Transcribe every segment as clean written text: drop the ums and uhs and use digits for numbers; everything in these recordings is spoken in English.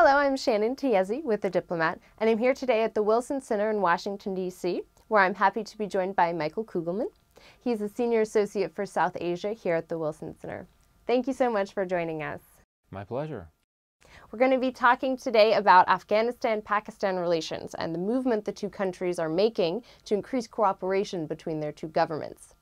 Hello, I'm Shannon Tiezi with the Diplomat, and I'm here today at the Wilson Center in Washington, D.C., where I'm happy to be joined by Michael Kugelman. He's a Senior Associate for South Asia here at the Wilson Center. Thank you so much for joining us. My pleasure. We're going to be talking today about Afghanistan-Pakistan relations and the movement the two countries are making to increase cooperation between their two governments.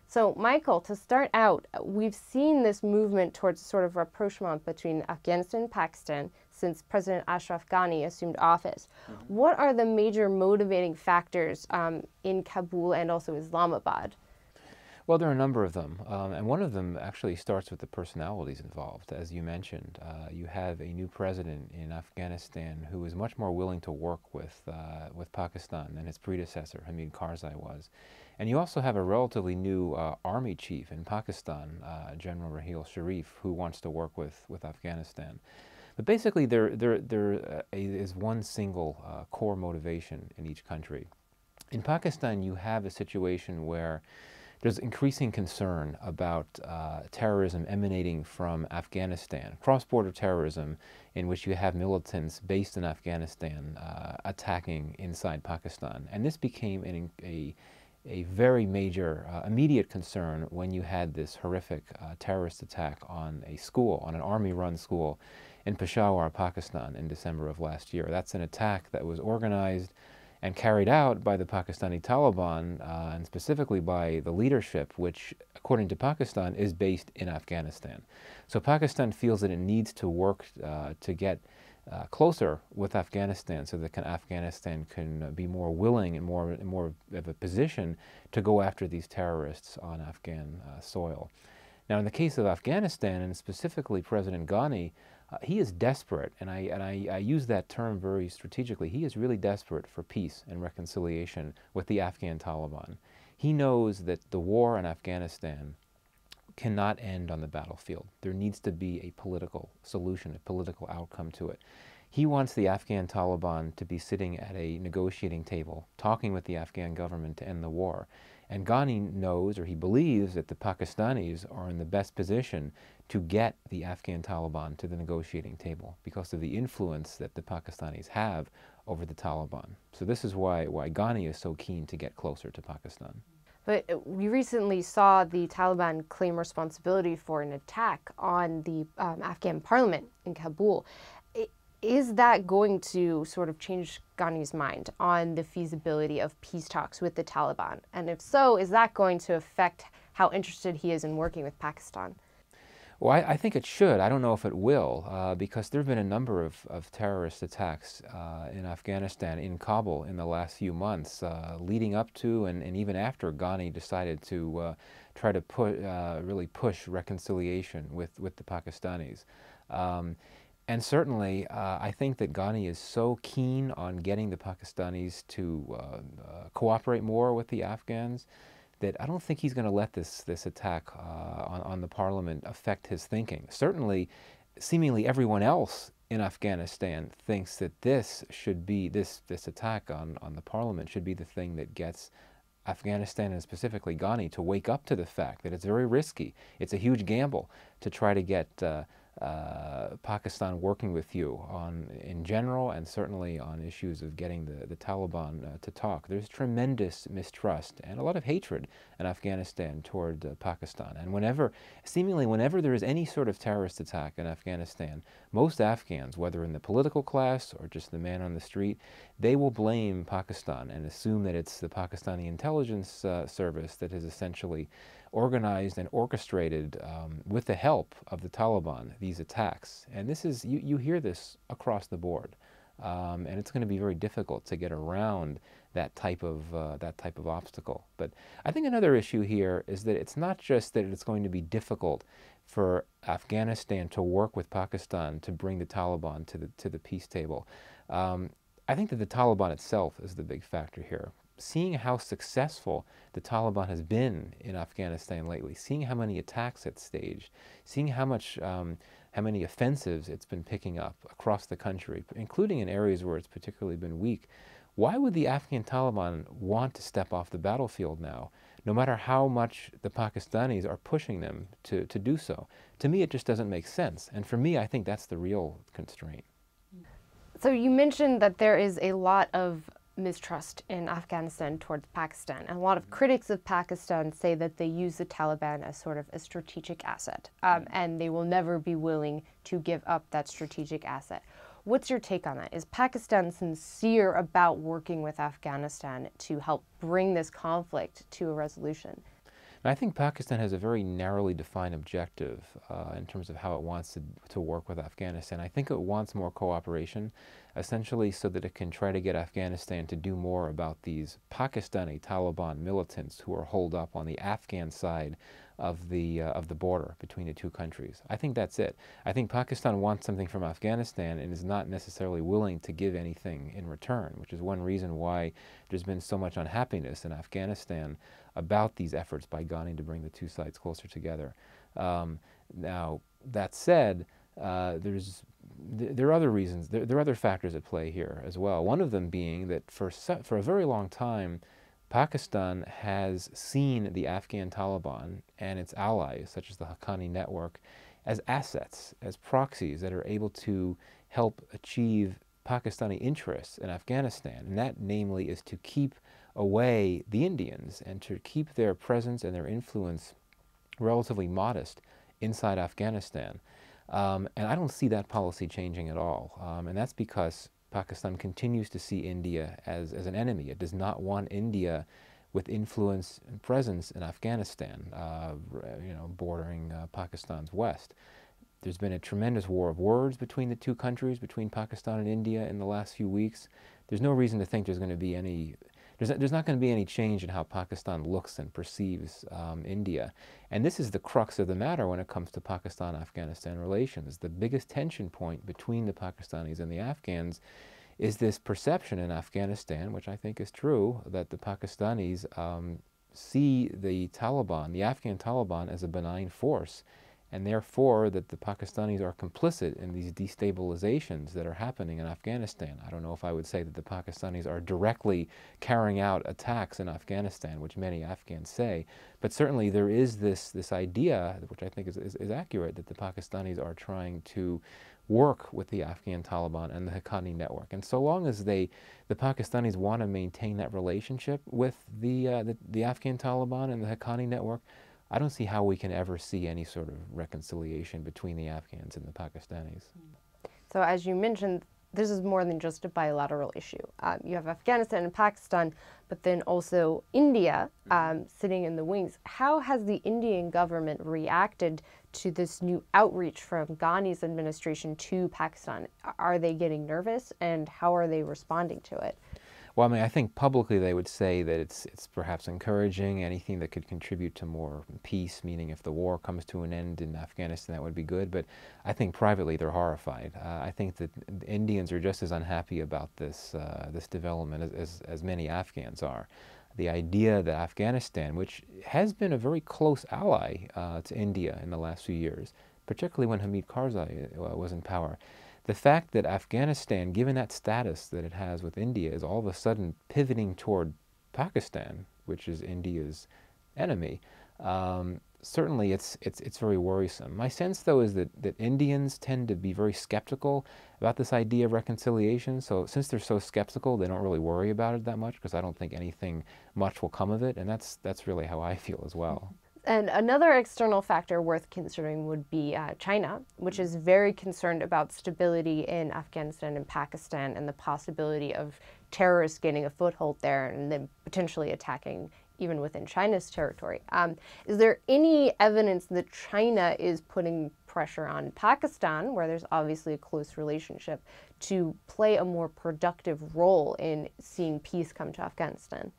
So, Michael, to start out, we've seen this movement towards a sort of rapprochement between Afghanistan and Pakistan since President Ashraf Ghani assumed office. What are the major motivating factors in Kabul and also Islamabad? Well, there are a number of them, and one of them actually starts with the personalities involved. As you mentioned, you have a new president in Afghanistan who is much more willing to work with Pakistan than his predecessor, Hamid Karzai, was. And you also have a relatively new army chief in Pakistan, General Raheel Sharif, who wants to work with Afghanistan. But basically, there is one single core motivation in each country. In Pakistan, you have a situation where there's increasing concern about terrorism emanating from Afghanistan, cross-border terrorism in which you have militants based in Afghanistan attacking inside Pakistan. And this became a very major immediate concern when you had this horrific terrorist attack on a school, on an army-run school in Peshawar, Pakistan in December of last year. That's an attack that was organized and carried out by the Pakistani Taliban, and specifically by the leadership, which, according to Pakistan, is based in Afghanistan. So Pakistan feels that it needs to work to get closer with Afghanistan so that Afghanistan can be more willing and more of a position to go after these terrorists on Afghan soil. Now, in the case of Afghanistan, and specifically President Ghani, he is desperate, and I use that term very strategically. He is really desperate for peace and reconciliation with the Afghan Taliban. He knows that the war in Afghanistan cannot end on the battlefield. There needs to be a political solution, a political outcome to it. He wants the Afghan Taliban to be sitting at a negotiating table, talking with the Afghan government to end the war. And Ghani knows, or he believes, that the Pakistanis are in the best position to get the Afghan Taliban to the negotiating table because of the influence that the Pakistanis have over the Taliban. So this is why Ghani is so keen to get closer to Pakistan. But we recently saw the Taliban claim responsibility for an attack on the Afghan parliament in Kabul. Is that going to sort of change Ghani's mind on the feasibility of peace talks with the Taliban? And if so, is that going to affect how interested he is in working with Pakistan? Well, I think it should. I don't know if it will, because there have been a number of terrorist attacks in Afghanistan, in Kabul, in the last few months, leading up to and even after Ghani decided to try to really push reconciliation with the Pakistanis. And certainly, I think that Ghani is so keen on getting the Pakistanis to cooperate more with the Afghans that I don't think he's going to let this attack on the parliament affect his thinking. Certainly, seemingly everyone else in Afghanistan thinks that this attack on the parliament should be the thing that gets Afghanistan, and specifically Ghani, to wake up to the fact that it's very risky. It's a huge gamble to try to get Pakistan working with you in general, and certainly on issues of getting the Taliban to talk. There's tremendous mistrust and a lot of hatred in Afghanistan toward Pakistan. And seemingly whenever there is any sort of terrorist attack in Afghanistan, most Afghans, whether in the political class or just the man on the street, they will blame Pakistan and assume that it's the Pakistani intelligence service that has essentially organized and orchestrated, with the help of the Taliban, these attacks. And this is, you hear this across the board. And it's going to be very difficult to get around that type of obstacle. But I think another issue here is that it's not just that it's going to be difficult for Afghanistan to work with Pakistan to bring the Taliban to the peace table. I think that the Taliban itself is the big factor here. Seeing how successful the Taliban has been in Afghanistan lately, seeing how many attacks it's staged, seeing how many offensives it's been picking up across the country, including in areas where it's particularly been weak, why would the Afghan Taliban want to step off the battlefield now, no matter how much the Pakistanis are pushing them to do so? To me, it just doesn't make sense. And for me, I think that's the real constraint. So you mentioned that there is a lot of mistrust in Afghanistan towards Pakistan. And a lot of critics of Pakistan say that they use the Taliban as sort of a strategic asset, and they will never be willing to give up that strategic asset. What's your take on that? Is Pakistan sincere about working with Afghanistan to help bring this conflict to a resolution? I think Pakistan has a very narrowly defined objective in terms of how it wants to work with Afghanistan. I think it wants more cooperation, essentially so that it can try to get Afghanistan to do more about these Pakistani Taliban militants who are holed up on the Afghan side of the border between the two countries. I think that's it. I think Pakistan wants something from Afghanistan and is not necessarily willing to give anything in return, which is one reason why there's been so much unhappiness in Afghanistan about these efforts by Ghani to bring the two sides closer together. Now, that said, there are other reasons, there are other factors at play here as well. One of them being that for a very long time, Pakistan has seen the Afghan Taliban and its allies, such as the Haqqani network, as assets, as proxies that are able to help achieve Pakistani interests in Afghanistan. And that, namely, is to keep away the Indians and to keep their presence and their influence relatively modest inside Afghanistan. And I don't see that policy changing at all. And that's because Pakistan continues to see India as an enemy. It does not want India with influence and presence in Afghanistan, bordering Pakistan's west. There's been a tremendous war of words between the two countries, between Pakistan and India in the last few weeks. There's no reason to think there's going to be any there's not going to be any change in how Pakistan looks and perceives India. And this is the crux of the matter when it comes to Pakistan-Afghanistan relations. The biggest tension point between the Pakistanis and the Afghans is this perception in Afghanistan, which I think is true, that the Pakistanis see the Taliban, the Afghan Taliban, as a benign force, and therefore that the Pakistanis are complicit in these destabilizations that are happening in Afghanistan. I don't know if I would say that the Pakistanis are directly carrying out attacks in Afghanistan, which many Afghans say, but certainly there is this idea, which I think is accurate, that the Pakistanis are trying to work with the Afghan Taliban and the Haqqani network. And so long as the Pakistanis want to maintain that relationship with the Afghan Taliban and the Haqqani network, I don't see how we can ever see any sort of reconciliation between the Afghans and the Pakistanis. So as you mentioned, this is more than just a bilateral issue. You have Afghanistan and Pakistan, but then also India sitting in the wings. How has the Indian government reacted to this new outreach from Ghani's administration to Pakistan? Are they getting nervous, and how are they responding to it? Well, I mean, I think publicly they would say that it's perhaps encouraging, anything that could contribute to more peace, meaning if the war comes to an end in Afghanistan, that would be good. But I think privately they're horrified. I think that the Indians are just as unhappy about this development as many Afghans are. The idea that Afghanistan, which has been a very close ally to India in the last few years, particularly when Hamid Karzai was in power, the fact that Afghanistan, given that status that it has with India, is all of a sudden pivoting toward Pakistan, which is India's enemy, certainly it's very worrisome. My sense, though, is that Indians tend to be very skeptical about this idea of reconciliation. So since they're so skeptical, they don't really worry about it that much, because I don't think anything much will come of it. And that's really how I feel as well. And another external factor worth considering would be China, which is very concerned about stability in Afghanistan and Pakistan and the possibility of terrorists gaining a foothold there and then potentially attacking even within China's territory. Is there any evidence that China is putting pressure on Pakistan, where there's obviously a close relationship, to play a more productive role in seeing peace come to Afghanistan?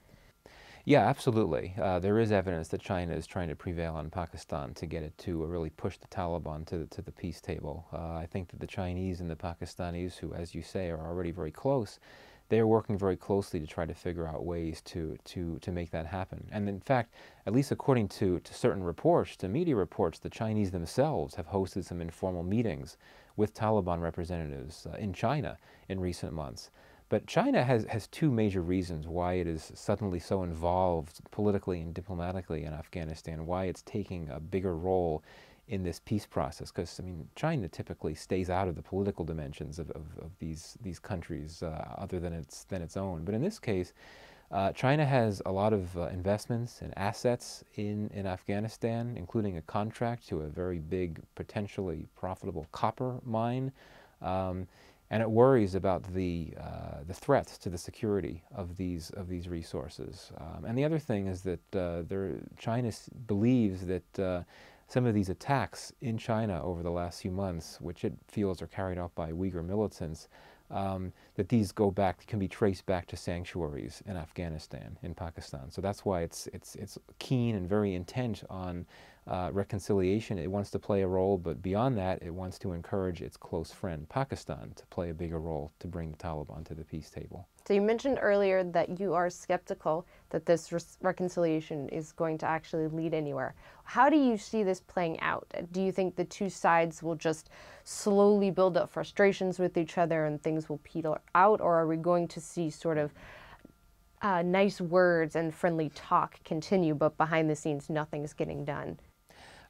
Yeah, absolutely. There is evidence that China is trying to prevail on Pakistan to get it to really push the Taliban to the peace table. I think that the Chinese and the Pakistanis, who, as you say, are already very close, they are working very closely to try to figure out ways to make that happen. And in fact, at least according to certain reports, to media reports, the Chinese themselves have hosted some informal meetings with Taliban representatives in China in recent months. But China has two major reasons why it is suddenly so involved politically and diplomatically in Afghanistan, why it's taking a bigger role in this peace process, because I mean, China typically stays out of the political dimensions of these countries other than its own. But in this case, China has a lot of investments and assets in Afghanistan, including a contract to a very big, potentially profitable copper mine, and it worries about the threats to the security of these resources. And the other thing is that China believes that some of these attacks in China over the last few months, which it feels are carried out by Uyghur militants, that these can be traced back to sanctuaries in Afghanistan, in Pakistan. So that's why it's keen and very intent on reconciliation. It wants to play a role, but beyond that, it wants to encourage its close friend, Pakistan, to play a bigger role to bring the Taliban to the peace table. So you mentioned earlier that you are skeptical that this reconciliation is going to actually lead anywhere. How do you see this playing out? Do you think the two sides will just slowly build up frustrations with each other and things will peter out, or are we going to see sort of nice words and friendly talk continue, but behind the scenes nothing's getting done?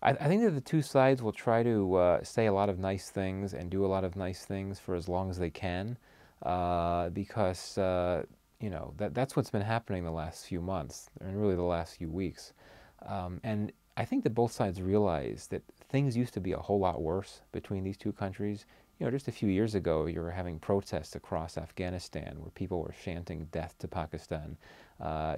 I think that the two sides will try to say a lot of nice things and do a lot of nice things for as long as they can. Because you know, that's what's been happening the last few months, and really the last few weeks. And I think that both sides realize that things used to be a whole lot worse between these two countries. You know, just a few years ago, you were having protests across Afghanistan where people were chanting death to Pakistan.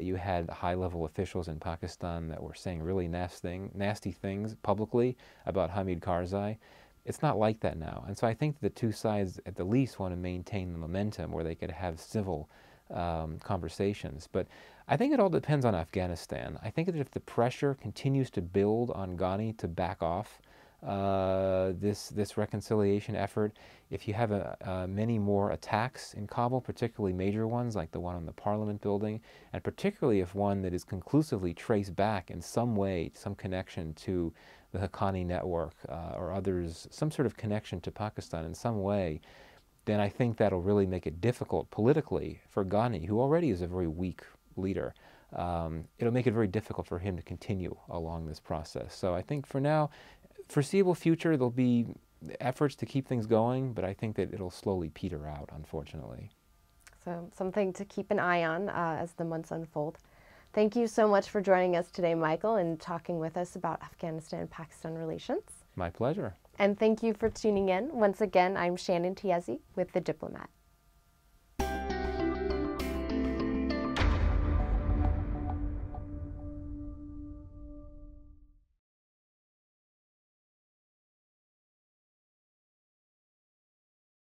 You had high-level officials in Pakistan that were saying really nasty things publicly about Hamid Karzai. It's not like that now. And so I think the two sides at the least want to maintain the momentum where they could have civil conversations. But I think it all depends on Afghanistan. I think that if the pressure continues to build on Ghani to back off this reconciliation effort, if you have many more attacks in Kabul, particularly major ones like the one on the Parliament building, and particularly if one that is conclusively traced back in some way, some connection to the Haqqani network or others, some sort of connection to Pakistan in some way, then I think that'll really make it difficult politically for Ghani, who already is a very weak leader. It'll make it very difficult for him to continue along this process. So I think for now, foreseeable future, there'll be efforts to keep things going, but I think that it'll slowly peter out, unfortunately. So something to keep an eye on as the months unfold. Thank you so much for joining us today, Michael, and talking with us about Afghanistan-Pakistan relations. My pleasure. And thank you for tuning in. Once again, I'm Shannon Tiezi with The Diplomat.